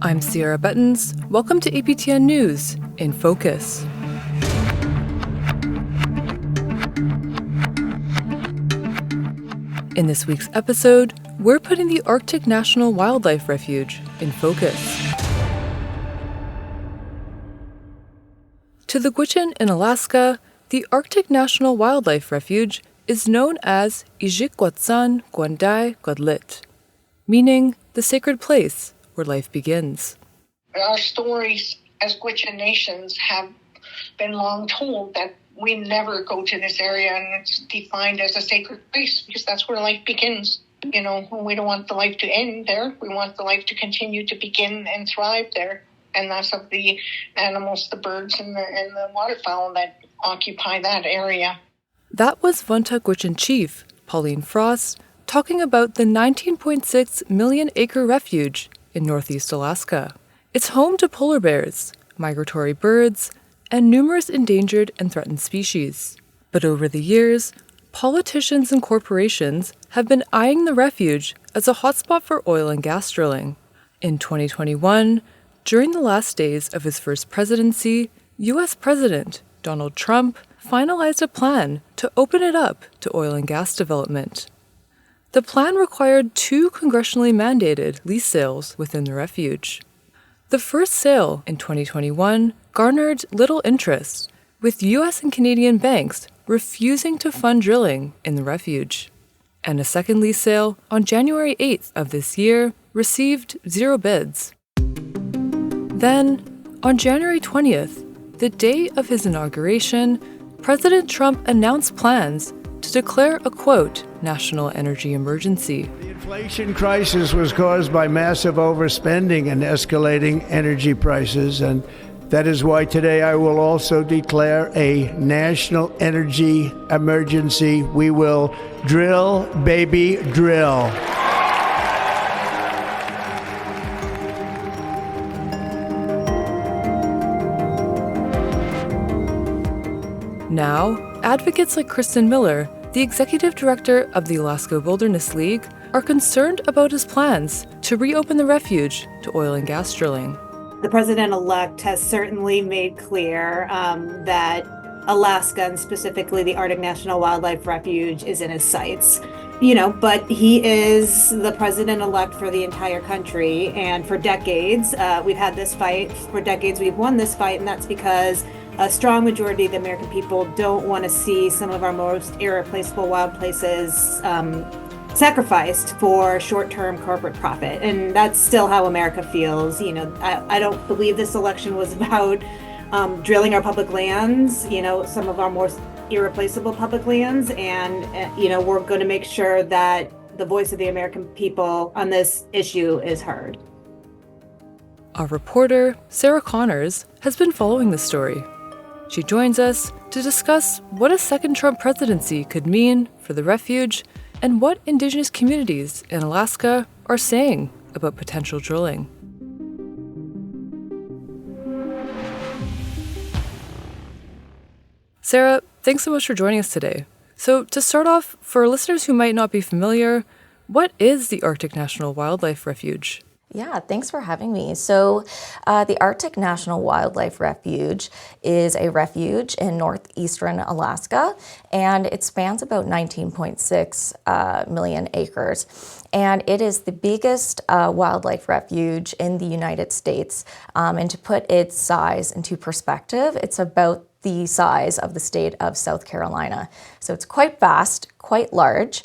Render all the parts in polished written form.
I'm Sierra Buttons. Welcome to APTN News, InFocus. In this week's episode, we're putting the Arctic National Wildlife Refuge in focus. To the Gwich'in in Alaska, the Arctic National Wildlife Refuge is known as Ijik-Gwatsan Gwandai Godlit, meaning the sacred place where life begins. Our stories as Gwich'in nations have been long told that we never go to this area, and it's defined as a sacred place because that's where life begins. You know, we don't want the life to end there. We want the life to continue to begin and thrive there. And that's of the animals, the birds, and the waterfowl that occupy that area. That was Vunta Gwich'in Chief Pauline Frost talking about the 19.6 million acre refuge in northeast Alaska. It's home to polar bears, migratory birds, and numerous endangered and threatened species. But over the years, politicians and corporations have been eyeing the refuge as a hotspot for oil and gas drilling. In 2021, during the last days of his first presidency, U.S. President Donald Trump finalized a plan to open it up to oil and gas development. The plan required 2 congressionally mandated lease sales within the refuge. The first sale in 2021 garnered little interest, with U.S. and Canadian banks refusing to fund drilling in the refuge. And a second lease sale on January 8th of this year received 0 bids. Then, on January 20th, the day of his inauguration, President Trump announced plans to declare a, quote, national energy emergency. The inflation crisis was caused by massive overspending and escalating energy prices, and that is why today I will also declare a national energy emergency. We will drill, baby, drill. Now, advocates like Kristen Miller, the executive director of the Alaska Wilderness League, are concerned about his plans to reopen the refuge to oil and gas drilling. The president-elect has certainly made clear that Alaska, and specifically the Arctic National Wildlife Refuge, is in his sights. But he is the president-elect for the entire country, and for decades, we've had this fight. For decades, we've won this fight, and that's because a strong majority of the American people don't want to see some of our most irreplaceable wild places sacrificed for short-term corporate profit. And that's still how America feels. I don't believe this election was about drilling our public lands, some of our most irreplaceable public lands. And, we're going to make sure that the voice of the American people on this issue is heard. Our reporter, Sara Connors, has been following the story. She joins us to discuss what a second Trump presidency could mean for the refuge and what Indigenous communities in Alaska are saying about potential drilling. Sara, thanks so much for joining us today. So to start off, for listeners who might not be familiar, what is the Arctic National Wildlife Refuge? Yeah, thanks for having me. So the Arctic National Wildlife Refuge is a refuge in northeastern Alaska, and it spans about 19.6 million acres. And it is the biggest wildlife refuge in the United States. And to put its size into perspective, it's about the size of the state of South Carolina. So it's quite vast, quite large.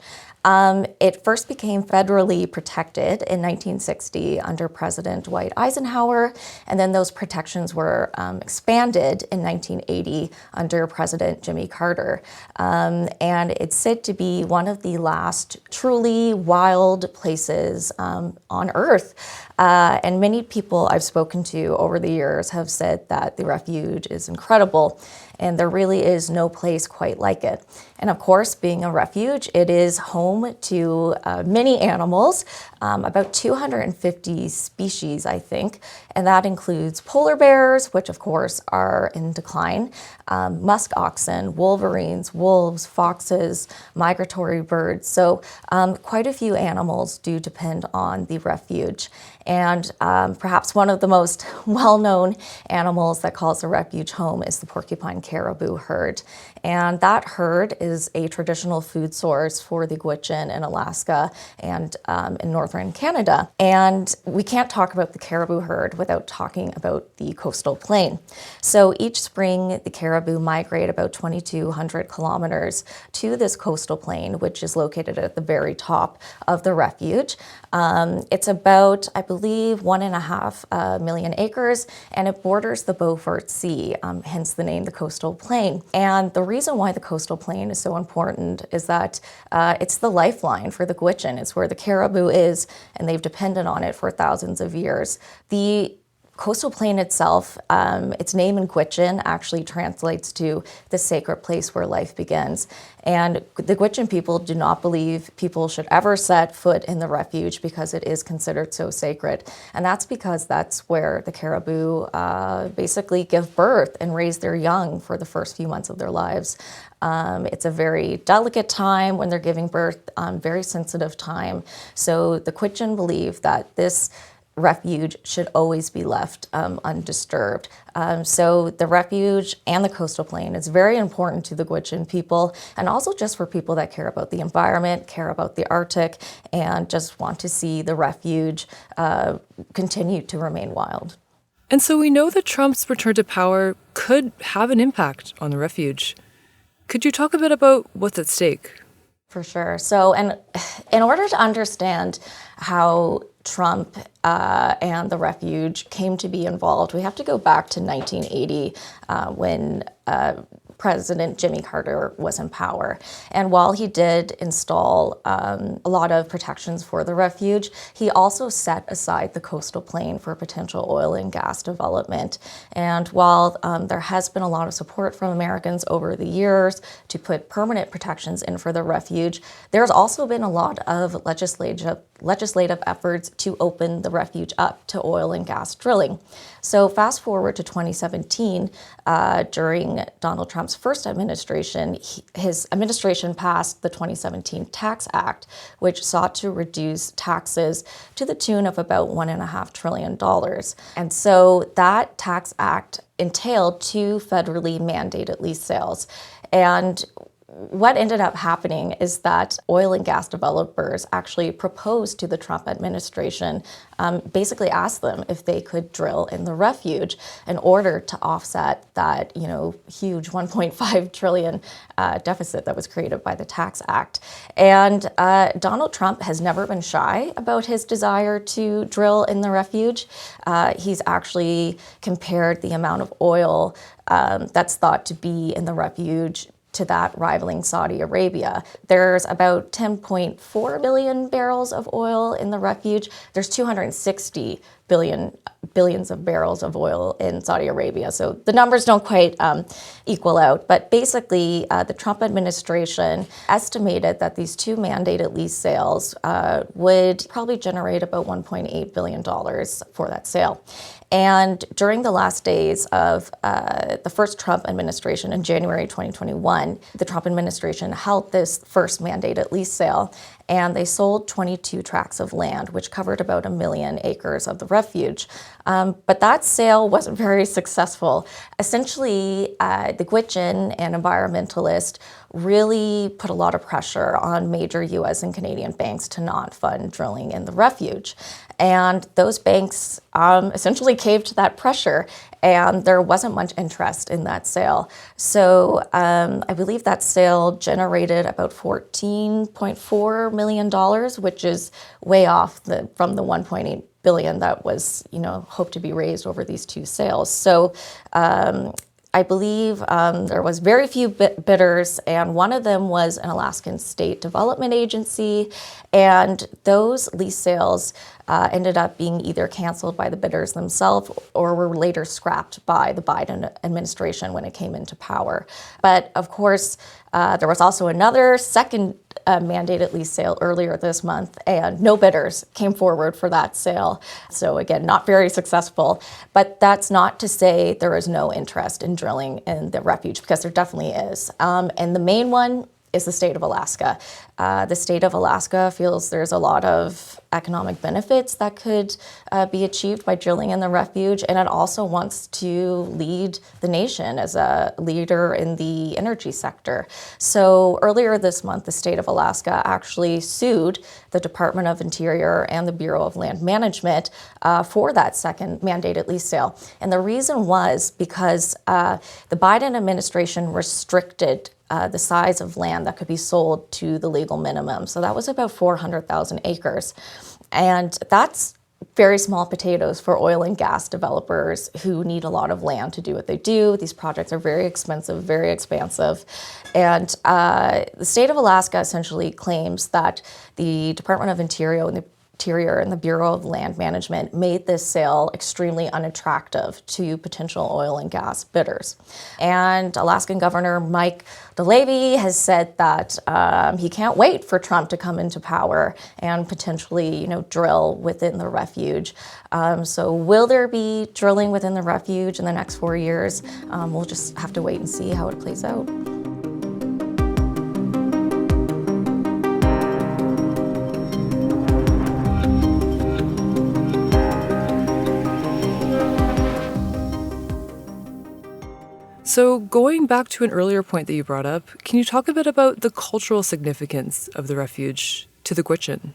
It first became federally protected in 1960 under President Dwight Eisenhower, and then those protections were expanded in 1980 under President Jimmy Carter. And it's said to be one of the last truly wild places on Earth. And many people I've spoken to over the years have said that the refuge is incredible. and there really is no place quite like it. And of course, being a refuge, it is home to many animals, about 250 species, I think, and that includes polar bears, which of course are in decline, musk oxen, wolverines, wolves, foxes, migratory birds. So quite a few animals do depend on the refuge. And perhaps one of the most well-known animals that calls the refuge home is the porcupine caribou herd. And that herd is a traditional food source for the Gwich'in in Alaska and in northern Canada. And we can't talk about the caribou herd without talking about the coastal plain. So each spring, the caribou migrate about 2,200 kilometers to this coastal plain, which is located at the very top of the refuge. It's about, I believe, 1.5 million acres, and it borders the Beaufort Sea, hence the name, the coastal plain. And the reason why the coastal plain is so important is that it's the lifeline for the Gwich'in. It's where the caribou is, and they've depended on it for thousands of years. The coastal plain itself, its name in Gwich'in actually translates to the sacred place where life begins. And the Gwich'in people do not believe people should ever set foot in the refuge because it is considered so sacred. And that's because that's where the caribou basically give birth and raise their young for the first few months of their lives. It's a very delicate time when they're giving birth, very sensitive time. So the Gwich'in believe that this refuge should always be left undisturbed. So the refuge and the coastal plain is very important to the Gwich'in people, and also just for people that care about the environment, care about the Arctic, and just want to see the refuge continue to remain wild. And so we know that Trump's return to power could have an impact on the refuge. Could you talk a bit about what's at stake? For sure. So, and in order to understand how Trump and the refuge came to be involved, we have to go back to 1980 when President Jimmy Carter was in power. And while he did install a lot of protections for the refuge, he also set aside the coastal plain for potential oil and gas development. And while there has been a lot of support from Americans over the years to put permanent protections in for the refuge, there's also been a lot of legislative efforts to open the refuge up to oil and gas drilling. So fast forward to 2017, during Donald Trump's first administration, his administration passed the 2017 Tax Act, which sought to reduce taxes to the tune of about $1.5 trillion. And so that Tax Act entailed 2 federally mandated lease sales. And what ended up happening is that oil and gas developers actually proposed to the Trump administration, basically asked them if they could drill in the refuge in order to offset that, huge 1.5 trillion deficit that was created by the Tax Act. And Donald Trump has never been shy about his desire to drill in the refuge. He's actually compared the amount of oil that's thought to be in the refuge to that rivaling Saudi Arabia. There's about 10.4 billion barrels of oil in the refuge. There's 260 billions of barrels of oil in Saudi Arabia. So the numbers don't quite equal out. But basically, the Trump administration estimated that these 2 mandated lease sales would probably generate about $1.8 billion for that sale. And during the last days of the first Trump administration in January 2021, the Trump administration held this first mandated lease sale, and they sold 22 tracts of land, which covered about 1 million acres of the refuge. But that sale wasn't very successful. Essentially, the Gwich'in and environmentalists really put a lot of pressure on major U.S. and Canadian banks to not fund drilling in the refuge. And those banks essentially caved to that pressure, and there wasn't much interest in that sale. So I believe that sale generated about $14.4 million, which is way off from the $1.8 billion that was, hoped to be raised over these 2 sales. So I believe there was very few bidders, and one of them was an Alaskan State Development Agency, and those lease sales ended up being either canceled by the bidders themselves or were later scrapped by the Biden administration when it came into power. But of course, there was also another second mandated lease sale earlier this month, and no bidders came forward for that sale. So again, not very successful. But that's not to say there is no interest in drilling in the refuge, because there definitely is. And the main one is the state of Alaska. The state of Alaska feels there's a lot of economic benefits that could be achieved by drilling in the refuge, and it also wants to lead the nation as a leader in the energy sector. So earlier this month, the state of Alaska actually sued the Department of Interior and the Bureau of Land Management for that second mandated lease sale. And the reason was because the Biden administration restricted the size of land that could be sold to the legal minimum. So that was about 400,000 acres. And that's very small potatoes for oil and gas developers who need a lot of land to do what they do. These projects are very expensive, very expansive. And the state of Alaska essentially claims that the Department of Interior and the Bureau of Land Management made this sale extremely unattractive to potential oil and gas bidders. And Alaskan Governor Mike DeLevy has said that he can't wait for Trump to come into power and potentially, drill within the refuge. So will there be drilling within the refuge in the next 4 years? We'll just have to wait and see how it plays out. So going back to an earlier point that you brought up, can you talk a bit about the cultural significance of the refuge to the Gwich'in?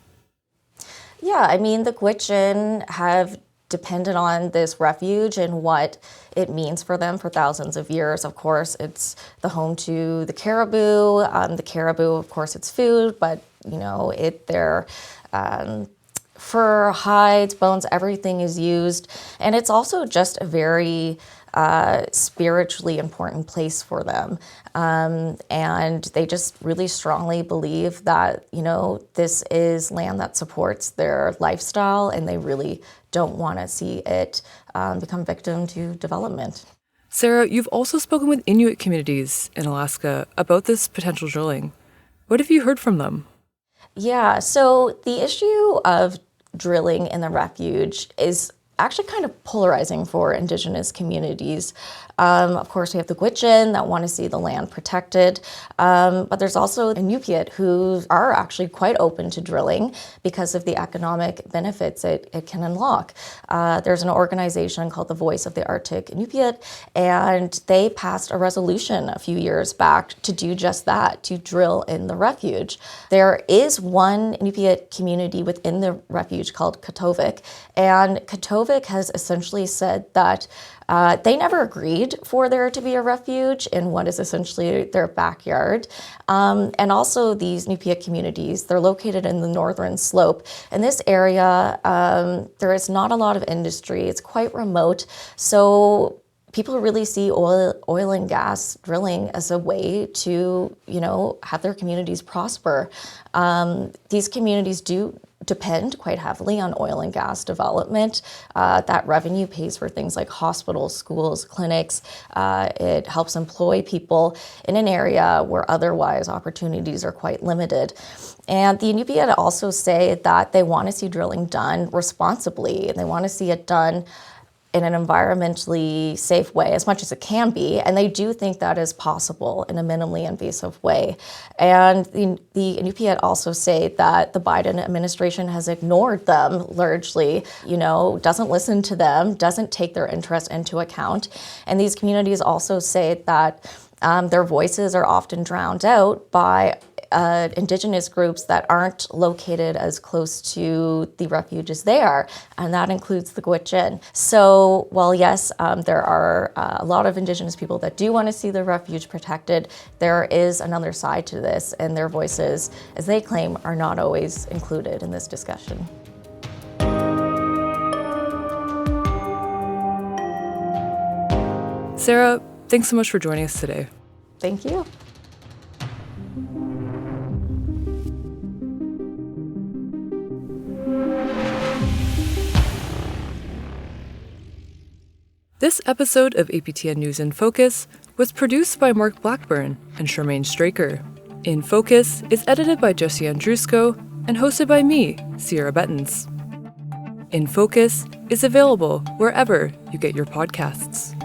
Yeah, I mean, the Gwich'in have depended on this refuge and what it means for them for thousands of years. Of course, it's the home to the caribou. The caribou, of course, it's food, but, their fur, hides, bones, everything is used. And it's also just a very spiritually important place for them. And they just really strongly believe that, this is land that supports their lifestyle, and they really don't want to see it become victim to development. Sara, you've also spoken with Inuit communities in Alaska about this potential drilling. What have you heard from them? Yeah, so the issue of drilling in the refuge is actually kind of polarizing for Indigenous communities. Of course, we have the Gwich'in that want to see the land protected, but there's also Inupiat who are actually quite open to drilling because of the economic benefits it can unlock. There's an organization called the Voice of the Arctic Inupiat, and they passed a resolution a few years back to do just that, to drill in the refuge. There is one Inupiat community within the refuge called Katovik, and Katovik has essentially said that they never agreed for there to be a refuge in what is essentially their backyard. And also these Inupiat communities, they're located in the northern slope. In this area, there is not a lot of industry. It's quite remote. So people really see oil and gas drilling as a way to, have their communities prosper. These communities do depend quite heavily on oil and gas development. That revenue pays for things like hospitals, schools, clinics. It helps employ people in an area where otherwise opportunities are quite limited. And the Inupiat also say that they want to see drilling done responsibly, and they want to see it done in an environmentally safe way, as much as it can be, and they do think that is possible in a minimally invasive way. And the Inupiat also say that the Biden administration has ignored them largely, doesn't listen to them, doesn't take their interest into account. And these communities also say that their voices are often drowned out by Indigenous groups that aren't located as close to the refuge as they are, and that includes the Gwich'in. So while yes, there are a lot of Indigenous people that do want to see the refuge protected, there is another side to this, and their voices, as they claim, are not always included in this discussion. Sara, Thanks so much for joining us today. Thank you. This episode of APTN News in Focus was produced by Mark Blackburn and Charmaine Straker. In Focus is edited by Jesse Andrusko and hosted by me, Sierra Bettens. In Focus is available wherever you get your podcasts.